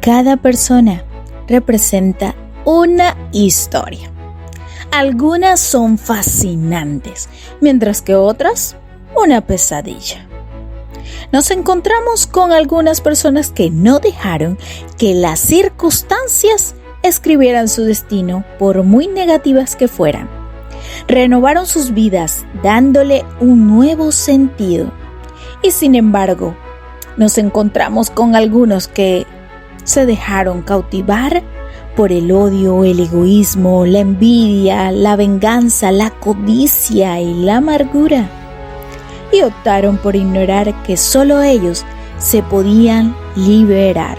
Cada persona representa una historia. Algunas son fascinantes, mientras que otras, una pesadilla. Nos encontramos con algunas personas que no dejaron que las circunstancias escribieran su destino, por muy negativas que fueran. Renovaron sus vidas dándole un nuevo sentido. Y sin embargo, nos encontramos con algunos que se dejaron cautivar por el odio, el egoísmo, la envidia, la venganza, la codicia y la amargura. Y optaron por ignorar que solo ellos se podían liberar.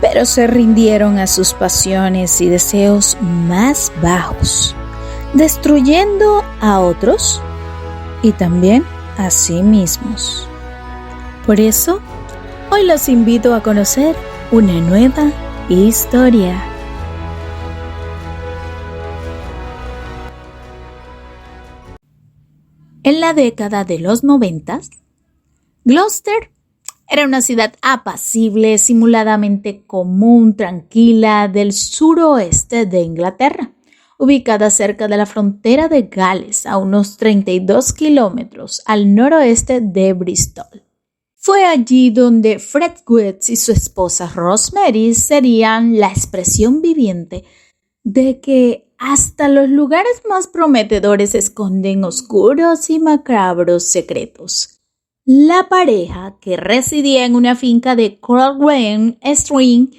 Pero se rindieron a sus pasiones y deseos más bajos, destruyendo a otros y también a sí mismos. Por eso, hoy los invito a conocer una nueva historia. En la década de los 90, Gloucester era una ciudad apacible, simuladamente común, tranquila, del suroeste de Inglaterra, ubicada cerca de la frontera de Gales, a unos 32 kilómetros al noroeste de Bristol. Fue allí donde Fred Woods y su esposa Rosemary serían la expresión viviente de que hasta los lugares más prometedores esconden oscuros y macabros secretos. La pareja, que residía en una finca de Coleraine Stream,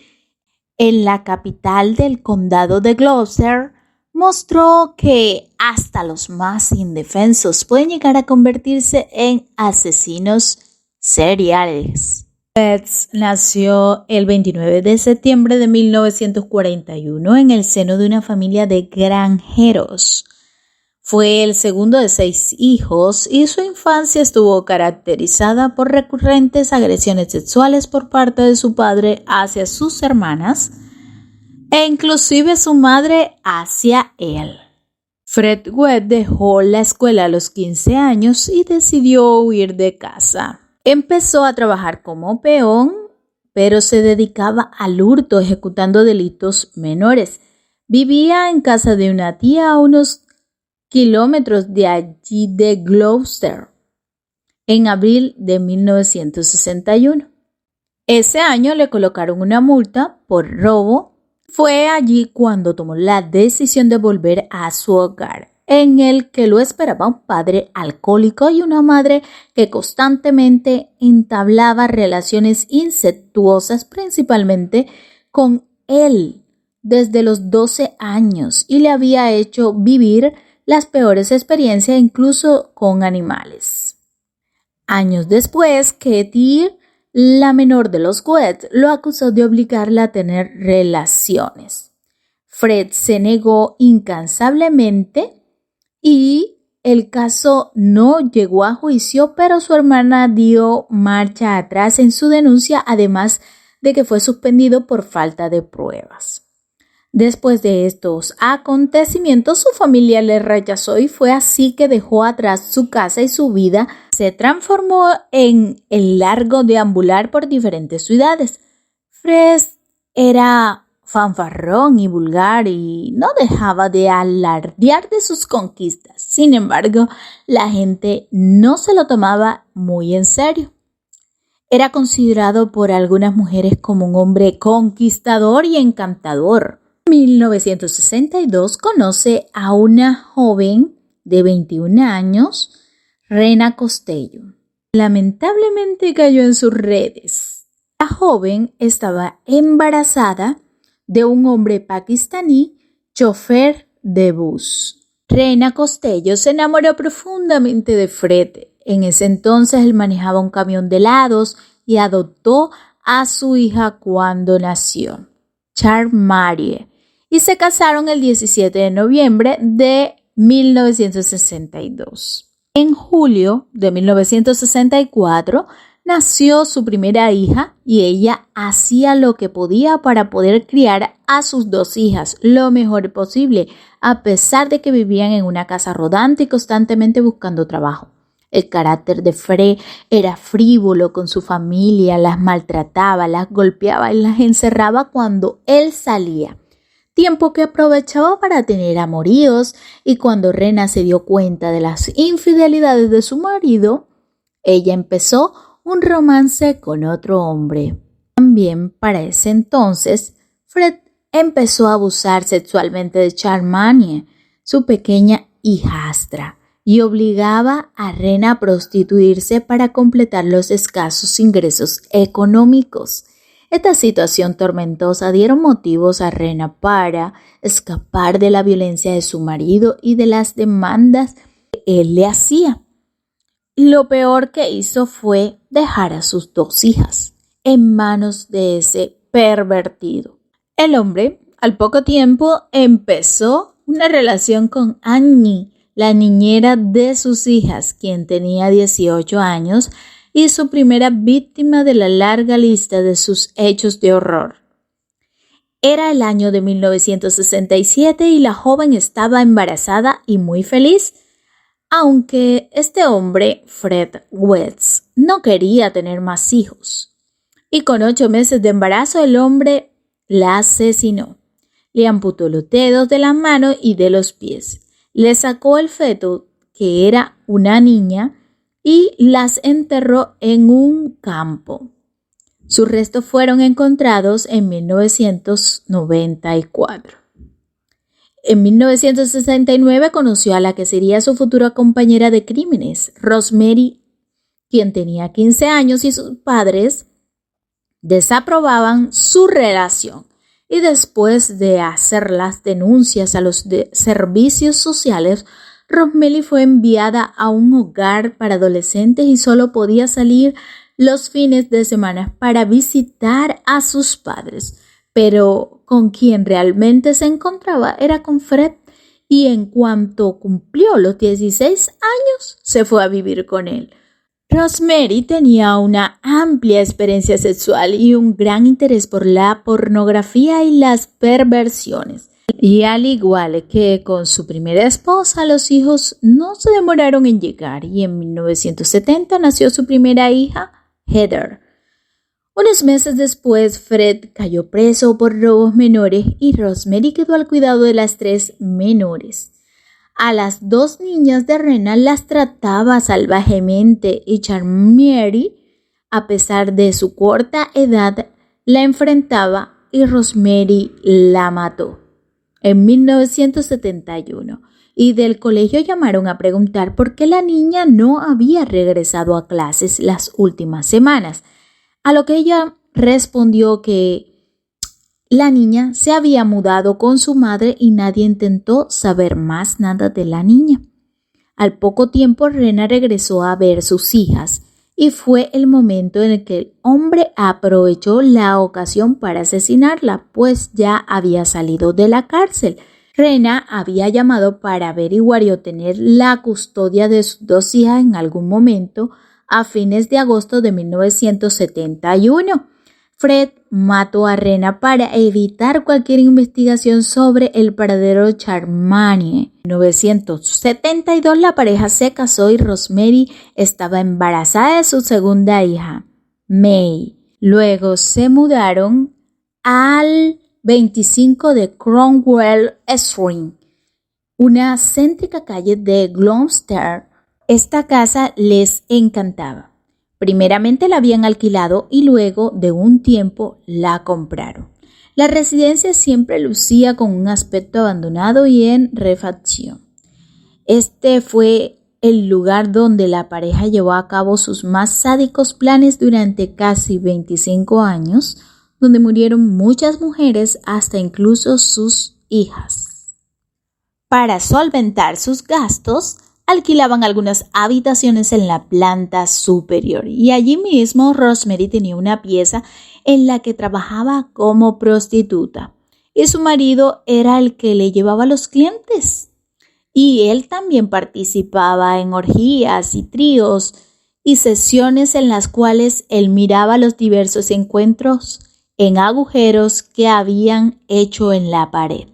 en la capital del condado de Gloucester, mostró que hasta los más indefensos pueden llegar a convertirse en asesinos seriales. Betts nació el 29 de septiembre de 1941 en el seno de una familia de granjeros. Fue el segundo de 6 hijos y su infancia estuvo caracterizada por recurrentes agresiones sexuales por parte de su padre hacia sus hermanas e inclusive su madre hacia él. Fred Webb dejó la escuela a los 15 años y decidió huir de casa. Empezó a trabajar como peón, pero se dedicaba al hurto, ejecutando delitos menores. Vivía en casa de una tía a unos kilómetros de allí de Gloucester, en abril de 1961. Ese año le colocaron una multa por robo. Fue allí cuando tomó la decisión de volver a su hogar, en el que lo esperaba un padre alcohólico y una madre que constantemente entablaba relaciones incestuosas, principalmente con él, desde los 12 años, y le había hecho vivir las peores experiencias, incluso con animales. Años después, Katie, la menor de los Webb, lo acusó de obligarla a tener relaciones. Fred se negó incansablemente y el caso no llegó a juicio, pero su hermana dio marcha atrás en su denuncia, además de que fue suspendido por falta de pruebas. Después de estos acontecimientos, su familia le rechazó y fue así que dejó atrás su casa y su vida se transformó en el largo deambular por diferentes ciudades. Fred era fanfarrón y vulgar y no dejaba de alardear de sus conquistas. Sin embargo, la gente no se lo tomaba muy en serio. Era considerado por algunas mujeres como un hombre conquistador y encantador. En 1962 conoce a una joven de 21 años, Rena Costello. Lamentablemente cayó en sus redes. La joven estaba embarazada de un hombre pakistaní, chofer de bus. Rena Costello se enamoró profundamente de Fred. En ese entonces él manejaba un camión de helados y adoptó a su hija cuando nació, Charmarie, y se casaron el 17 de noviembre de 1962. En julio de 1964 nació su primera hija y ella hacía lo que podía para poder criar a sus 2 hijas lo mejor posible, a pesar de que vivían en una casa rodante y constantemente buscando trabajo. El carácter de Fred era frívolo con su familia, las maltrataba, las golpeaba y las encerraba cuando él salía, tiempo que aprovechaba para tener amoríos, y cuando Rena se dio cuenta de las infidelidades de su marido, ella empezó un romance con otro hombre. También para ese entonces, Fred empezó a abusar sexualmente de Charmaine, su pequeña hijastra, y obligaba a Rena a prostituirse para completar los escasos ingresos económicos. Esta situación tormentosa dieron motivos a Rena para escapar de la violencia de su marido y de las demandas que él le hacía. Lo peor que hizo fue dejar a sus 2 hijas en manos de ese pervertido. El hombre, al poco tiempo, empezó una relación con Annie, la niñera de sus hijas, quien tenía 18 años y su primera víctima de la larga lista de sus hechos de horror. Era el año de 1967 y la joven estaba embarazada y muy feliz, aunque este hombre, Fred West, no quería tener más hijos. Y con 8 meses de embarazo el hombre la asesinó. Le amputó los dedos de la mano y de los pies. Le sacó el feto, que era una niña, y las enterró en un campo. Sus restos fueron encontrados en 1994. En 1969 conoció a la que sería su futura compañera de crímenes, Rosemary, quien tenía 15 años, y sus padres desaprobaban su relación. Y después de hacer las denuncias a los servicios sociales, Rosemary fue enviada a un hogar para adolescentes y solo podía salir los fines de semana para visitar a sus padres. Pero con quien realmente se encontraba era con Fred, y en cuanto cumplió los 16 años, se fue a vivir con él. Rosemary tenía una amplia experiencia sexual y un gran interés por la pornografía y las perversiones. Y al igual que con su primera esposa, los hijos no se demoraron en llegar, y en 1970 nació su primera hija, Heather. Unos meses después, Fred cayó preso por robos menores y Rosemary quedó al cuidado de las 3 menores. A las 2 niñas de Rena las trataba salvajemente y Charmaine, a pesar de su corta edad, la enfrentaba y Rosemary la mató en 1971. Y del colegio llamaron a preguntar por qué la niña no había regresado a clases las últimas semanas, a lo que ella respondió que la niña se había mudado con su madre y nadie intentó saber más nada de la niña. Al poco tiempo, Rena regresó a ver sus hijas y fue el momento en el que el hombre aprovechó la ocasión para asesinarla, pues ya había salido de la cárcel. Rena había llamado para averiguar y obtener la custodia de sus 2 hijas en algún momento a fines de agosto de 1971. Fred mató a Rena para evitar cualquier investigación sobre el paradero de Charmaine. En 1972 la pareja se casó y Rosemary estaba embarazada de su segunda hija, May. Luego se mudaron al 25 de Cromwell Street, una céntrica calle de Gloucester. Esta casa les encantaba. Primeramente la habían alquilado y luego de un tiempo la compraron. La residencia siempre lucía con un aspecto abandonado y en refacción. Este fue el lugar donde la pareja llevó a cabo sus más sádicos planes durante casi 25 años, donde murieron muchas mujeres, hasta incluso sus hijas. Para solventar sus gastos, alquilaban algunas habitaciones en la planta superior y allí mismo Rosemary tenía una pieza en la que trabajaba como prostituta y su marido era el que le llevaba a los clientes y él también participaba en orgías y tríos y sesiones en las cuales él miraba los diversos encuentros en agujeros que habían hecho en la pared.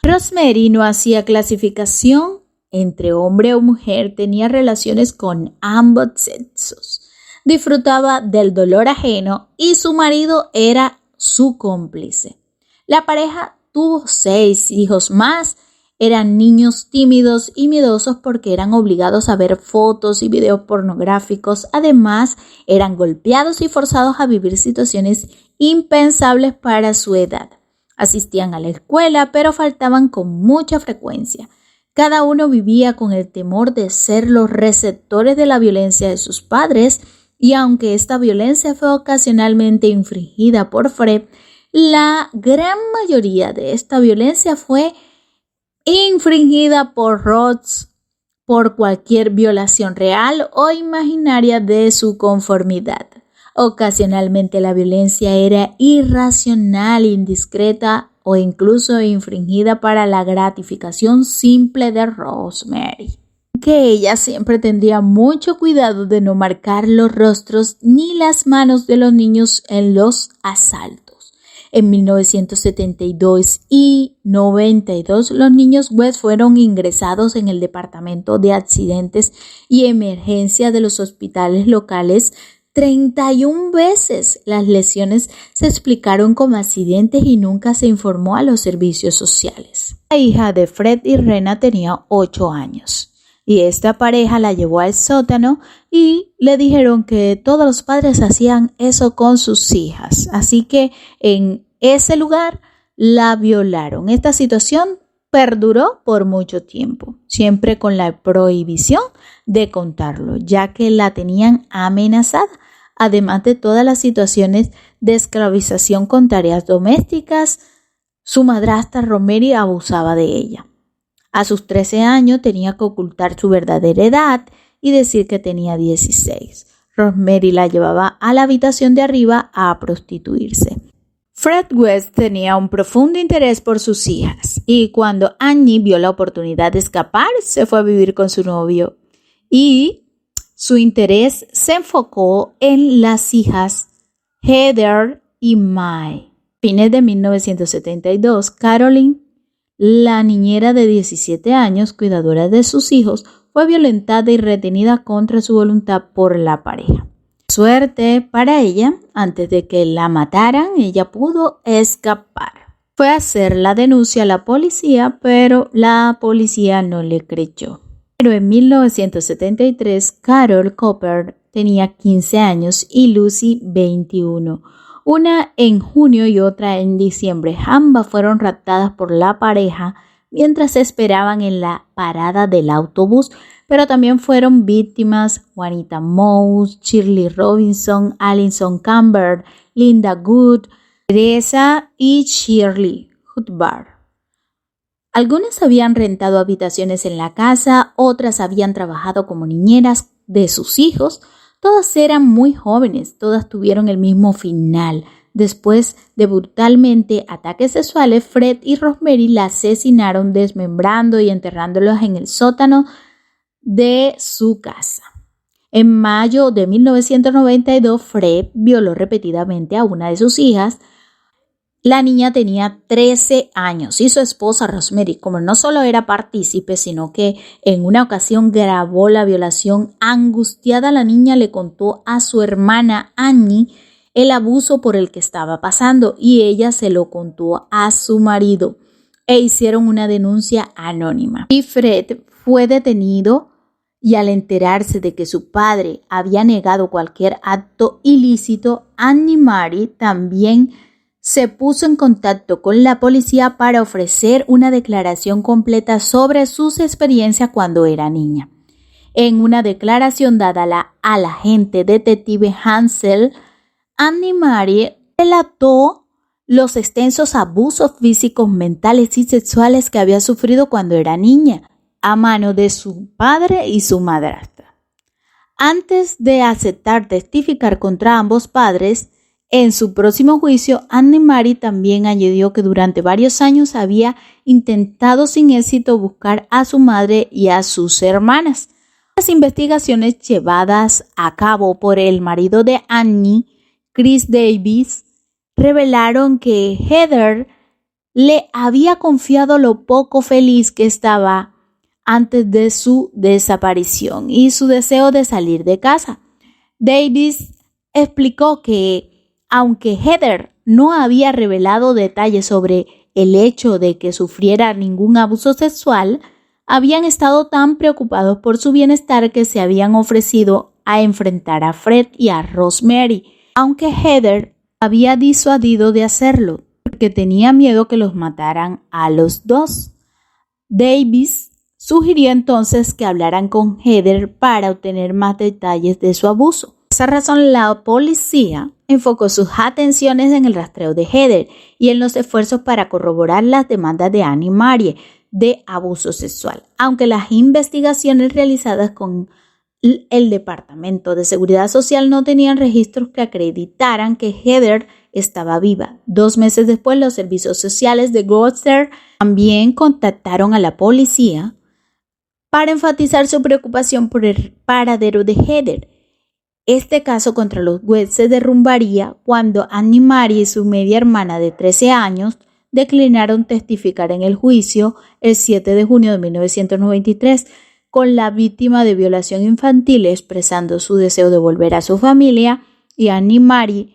Rosemary no hacía clasificación entre hombre o mujer, tenía relaciones con ambos sexos, disfrutaba del dolor ajeno y su marido era su cómplice. La pareja tuvo 6 hijos más. Eran niños tímidos y miedosos porque eran obligados a ver fotos y videos pornográficos. Además, eran golpeados y forzados a vivir situaciones impensables para su edad. Asistían a la escuela, pero faltaban con mucha frecuencia. Cada uno vivía con el temor de ser los receptores de la violencia de sus padres, y aunque esta violencia fue ocasionalmente infringida por Fred, la gran mayoría de esta violencia fue infringida por Ross por cualquier violación real o imaginaria de su conformidad. Ocasionalmente la violencia era irracional, indiscreta o incluso infringida para la gratificación simple de Rosemary, que ella siempre tendría mucho cuidado de no marcar los rostros ni las manos de los niños en los asaltos. En 1972 y 92, los niños West fueron ingresados en el Departamento de Accidentes y Emergencia de los hospitales locales 31 veces. Las lesiones se explicaron como accidentes y nunca se informó a los servicios sociales. La hija de Fred y Rena tenía 8 años. Y esta pareja la llevó al sótano y le dijeron que todos los padres hacían eso con sus hijas. Así que en ese lugar la violaron. Esta situación perduró por mucho tiempo, siempre con la prohibición de contarlo, ya que la tenían amenazada, además de todas las situaciones de esclavización con tareas domésticas. Su madrastra Rosemary abusaba de ella. A sus 13 años tenía que ocultar su verdadera edad y decir que tenía 16. Rosemary la llevaba a la habitación de arriba a prostituirse. Fred West tenía un profundo interés por sus hijas y cuando Annie vio la oportunidad de escapar, se fue a vivir con su novio y su interés se enfocó en las hijas Heather y Mae. Fines de 1972, Caroline, la niñera de 17 años, cuidadora de sus hijos, fue violentada y retenida contra su voluntad por la pareja. Suerte para ella, antes de que la mataran, ella pudo escapar. Fue a hacer la denuncia a la policía, pero la policía no le creyó. Pero en 1973, Carol Cooper tenía 15 años y Lucy 21. Una en junio y otra en diciembre. Ambas fueron raptadas por la pareja mientras esperaban en la parada del autobús, pero también fueron víctimas Juanita Mouse, Shirley Robinson, Alison Campbell, Linda Good, Teresa y Shirley Hubbard. Algunas habían rentado habitaciones en la casa, otras habían trabajado como niñeras de sus hijos. Todas eran muy jóvenes, todas tuvieron el mismo final. Después de brutalmente ataques sexuales, Fred y Rosemary la asesinaron desmembrando y enterrándolos en el sótano de su casa. En mayo de 1992, Fred violó repetidamente a una de sus hijas. La niña tenía 13 años y su esposa Rosemary, como no solo era partícipe, sino que en una ocasión grabó la violación, angustiada la niña le contó a su hermana Annie el abuso por el que estaba pasando y ella se lo contó a su marido e hicieron una denuncia anónima. Y Fred fue detenido y al enterarse de que su padre había negado cualquier acto ilícito, Annie Murray también se puso en contacto con la policía para ofrecer una declaración completa sobre sus experiencias cuando era niña. En una declaración dada al agente detective Hansel, Annie Murray relató los extensos abusos físicos, mentales y sexuales que había sufrido cuando era niña, a mano de su padre y su madrastra. Antes de aceptar testificar contra ambos padres, en su próximo juicio, Annie Murray también añadió que durante varios años había intentado sin éxito buscar a su madre y a sus hermanas. Las investigaciones llevadas a cabo por el marido de Annie, Chris Davis, revelaron que Heather le había confiado lo poco feliz que estaba antes de su desaparición y su deseo de salir de casa. Davis explicó que, aunque Heather no había revelado detalles sobre el hecho de que sufriera ningún abuso sexual, habían estado tan preocupados por su bienestar que se habían ofrecido a enfrentar a Fred y a Rosemary, aunque Heather había disuadido de hacerlo porque tenía miedo que los mataran a los dos. Davis sugirió entonces que hablaran con Heather para obtener más detalles de su abuso. Por esa razón, la policía enfocó sus atenciones en el rastreo de Heather y en los esfuerzos para corroborar las demandas de Annie Marie de abuso sexual, aunque las investigaciones realizadas con el Departamento de Seguridad Social no tenían registros que acreditaran que Heather estaba viva. 2 meses después, los servicios sociales de Gloucester también contactaron a la policía para enfatizar su preocupación por el paradero de Heather. Este caso contra los West se derrumbaría cuando Annie Marie y su media hermana de 13 años declinaron testificar en el juicio el 7 de junio de 1993 con la víctima de violación infantil expresando su deseo de volver a su familia y Annie Marie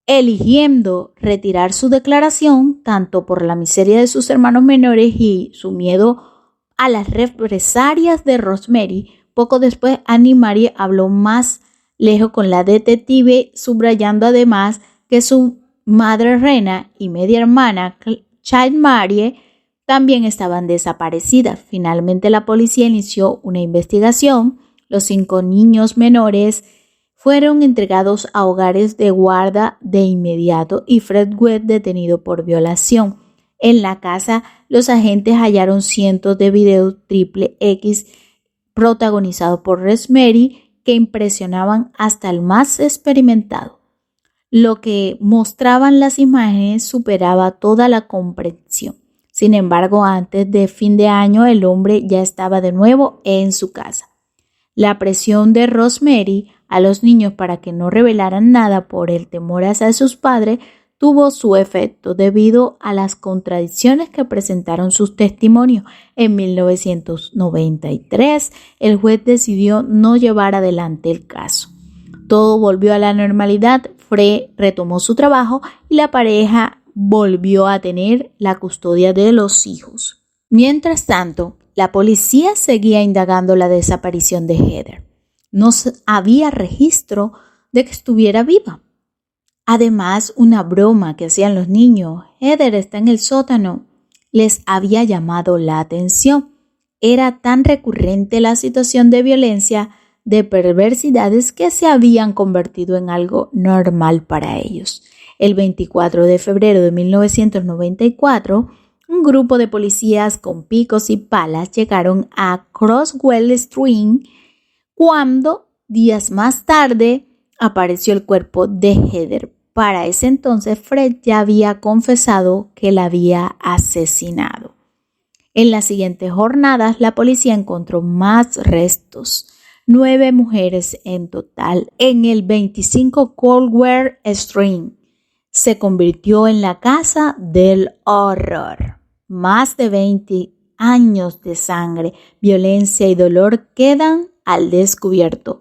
eligiendo retirar su declaración tanto por la miseria de sus hermanos menores y su miedo a las represalias de Rosemary. Poco después, Annie Marie habló más lejos con la detective, subrayando además que su madre Rena y media hermana Child Marie también estaban desaparecidas. Finalmente, la policía inició una investigación. Los 5 niños menores fueron entregados a hogares de guarda de inmediato y Fred West detenido por violación. En la casa, los agentes hallaron cientos de videos XXX protagonizados por Rosemary que impresionaban hasta el más experimentado. Lo que mostraban las imágenes superaba toda la comprensión. Sin embargo, antes de fin de año, el hombre ya estaba de nuevo en su casa. La presión de Rosemary a los niños para que no revelaran nada por el temor hacia sus padres tuvo su efecto debido a las contradicciones que presentaron sus testimonios. En 1993, el juez decidió no llevar adelante el caso. Todo volvió a la normalidad, Fred retomó su trabajo y la pareja volvió a tener la custodia de los hijos. Mientras tanto, la policía seguía indagando la desaparición de Heather. No había registro de que estuviera viva. Además, una broma que hacían los niños, Heather está en el sótano, les había llamado la atención. Era tan recurrente la situación de violencia, de perversidades que se habían convertido en algo normal para ellos. El 24 de febrero de 1994, un grupo de policías con picos y palas llegaron a Croswell Stream cuando, días más tarde, apareció el cuerpo de Heather. Para ese entonces, Fred ya había confesado que la había asesinado. En las siguientes jornadas, la policía encontró más restos, 9 mujeres en total, en el 25 Coldwell Stream. Se convirtió en la casa del horror. Más de 20 años de sangre, violencia y dolor quedan al descubierto.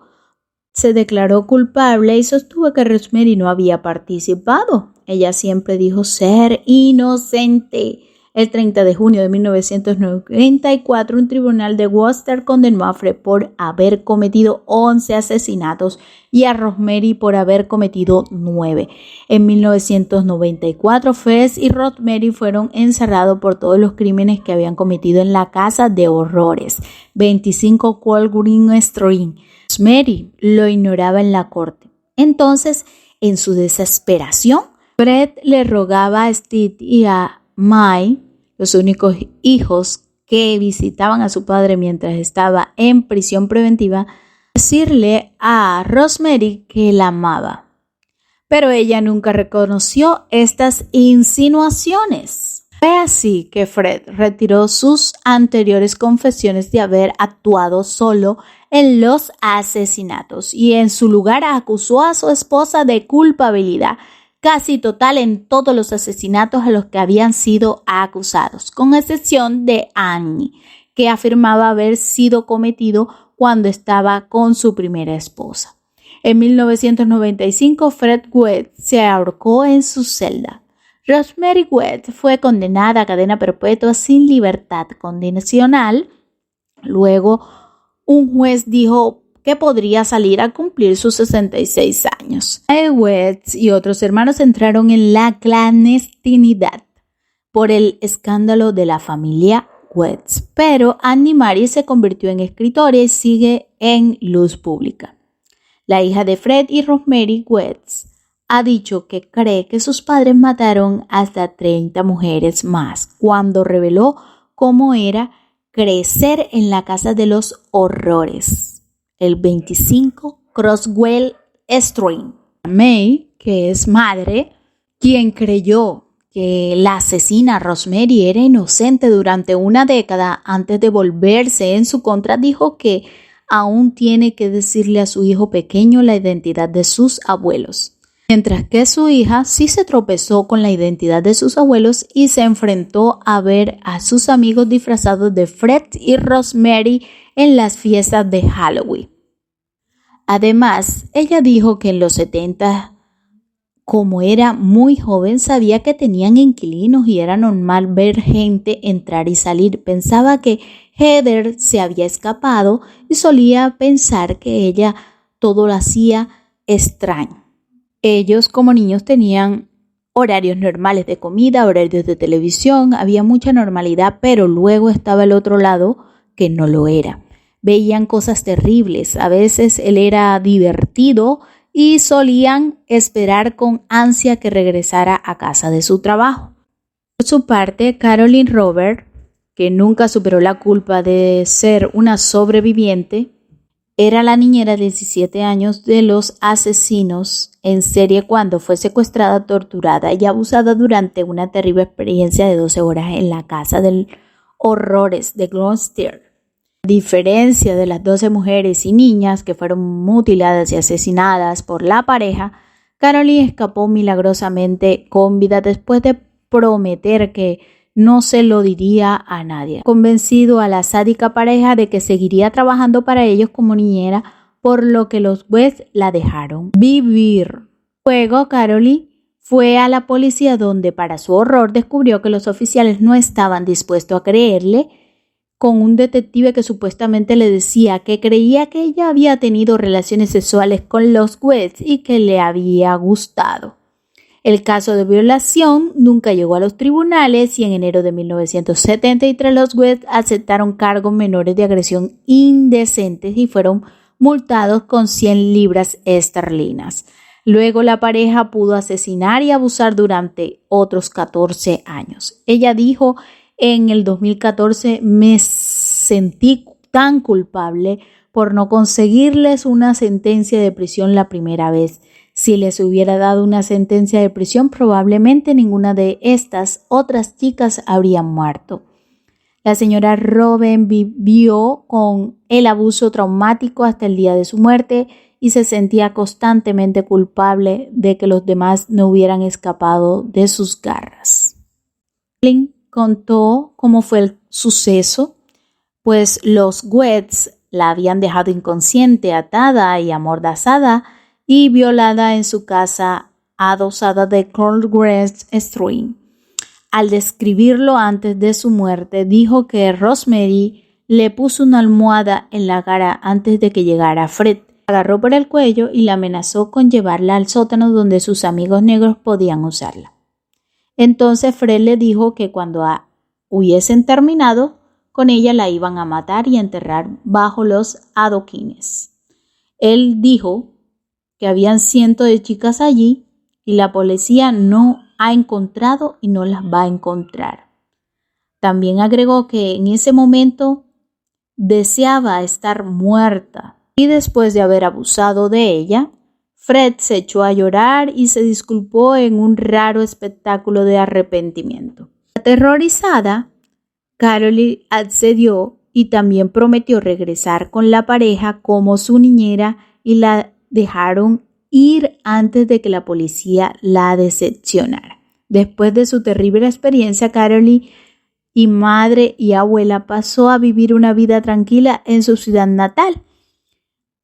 Se declaró culpable y sostuvo que Rosemary no había participado. Ella siempre dijo ser inocente. El 30 de junio de 1994, un tribunal de Worcester condenó a Fred por haber cometido 11 asesinatos y a Rosemary por haber cometido 9. En 1994, Fred y Rosemary fueron encerrados por todos los crímenes que habían cometido en la casa de horrores, 25 Cold Green Stream. Rosemary lo ignoraba en la corte. Entonces, en su desesperación, Fred le rogaba a Steve y a May, los únicos hijos que visitaban a su padre mientras estaba en prisión preventiva, decirle a Rosemary que la amaba. Pero ella nunca reconoció estas insinuaciones. Fue así que Fred retiró sus anteriores confesiones de haber actuado solo en los asesinatos y en su lugar acusó a su esposa de culpabilidad casi total en todos los asesinatos a los que habían sido acusados, con excepción de Annie, que afirmaba haber sido cometido cuando estaba con su primera esposa. En 1995, Fred West se ahorcó en su celda. Rosemary West fue condenada a cadena perpetua sin libertad condicional. Luego, un juez dijo que podría salir a cumplir sus 66 años. West y otros hermanos entraron en la clandestinidad por el escándalo de la familia West, pero Annie Mary se convirtió en escritora y sigue en luz pública. La hija de Fred y Rosemary West ha dicho que cree que sus padres mataron hasta 30 mujeres más cuando reveló cómo era crecer en la casa de los horrores, el 25 Croswell Street. May, que es madre, quien creyó que la asesina Rosemary era inocente durante una década antes de volverse en su contra, dijo que aún tiene que decirle a su hijo pequeño la identidad de sus abuelos. Mientras que su hija sí se tropezó con la identidad de sus abuelos y se enfrentó a ver a sus amigos disfrazados de Fred y Rosemary en las fiestas de Halloween. Además, ella dijo que en los 70, como era muy joven, sabía que tenían inquilinos y era normal ver gente entrar y salir. Pensaba que Heather se había escapado y solía pensar que ella todo lo hacía extraño. Ellos como niños tenían horarios normales de comida, horarios de televisión, había mucha normalidad, pero luego estaba el otro lado que no lo era. Veían cosas terribles, a veces él era divertido y solían esperar con ansia que regresara a casa de su trabajo. Por su parte, Carolyn Robert, que nunca superó la culpa de ser una sobreviviente, era la niñera de 17 años de los asesinos en serie cuando fue secuestrada, torturada y abusada durante una terrible experiencia de 12 horas en la casa de horrores de Gloucester. A diferencia de las 12 mujeres y niñas que fueron mutiladas y asesinadas por la pareja, Carolyn escapó milagrosamente con vida después de prometer que no se lo diría a nadie, convencido a la sádica pareja de que seguiría trabajando para ellos como niñera, por lo que los West la dejaron vivir. Luego, Carolyn fue a la policía donde, para su horror, descubrió que los oficiales no estaban dispuestos a creerle, con un detective que supuestamente le decía que creía que ella había tenido relaciones sexuales con los West y que le había gustado. El caso de violación nunca llegó a los tribunales y en enero de 1973 los West aceptaron cargos menores de agresión indecentes y fueron multados con 100 libras esterlinas. Luego la pareja pudo asesinar y abusar durante otros 14 años. Ella dijo en el 2014, me sentí tan culpable por no conseguirles una sentencia de prisión la primera vez. Si les hubiera dado una sentencia de prisión, probablemente ninguna de estas otras chicas habría muerto. La señora Robin vivió con el abuso traumático hasta el día de su muerte y se sentía constantemente culpable de que los demás no hubieran escapado de sus garras. Lynn contó cómo fue el suceso, pues los West la habían dejado inconsciente, atada y amordazada y violada en su casa adosada de Croswell Street. Al describirlo antes de su muerte, dijo que Rosemary le puso una almohada en la cara antes de que llegara Fred. La agarró por el cuello y la amenazó con llevarla al sótano donde sus amigos negros podían usarla. Entonces Fred le dijo que cuando hubiesen terminado con ella la iban a matar y enterrar bajo los adoquines. Él dijo que habían cientos de chicas allí y la policía no ha encontrado y no las va a encontrar. También agregó que en ese momento deseaba estar muerta y después de haber abusado de ella, Fred se echó a llorar y se disculpó en un raro espectáculo de arrepentimiento. Aterrorizada, Carolyn accedió y también prometió regresar con la pareja como su niñera y la dejaron ir antes de que la policía la decepcionara. Después de su terrible experiencia, Carolyn y madre y abuela, pasó a vivir una vida tranquila en su ciudad natal,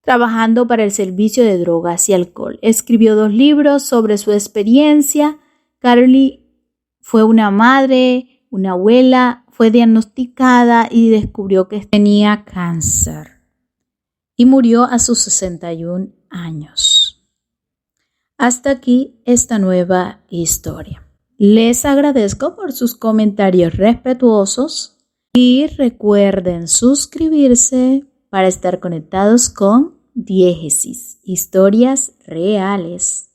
trabajando para el servicio de drogas y alcohol. Escribió 2 libros sobre su experiencia. Carly fue una madre, una abuela, fue diagnosticada y descubrió que tenía cáncer y murió a sus 61 años. Hasta aquí esta nueva historia. Les agradezco por sus comentarios respetuosos y recuerden suscribirse para estar conectados con Diégesis, historias reales.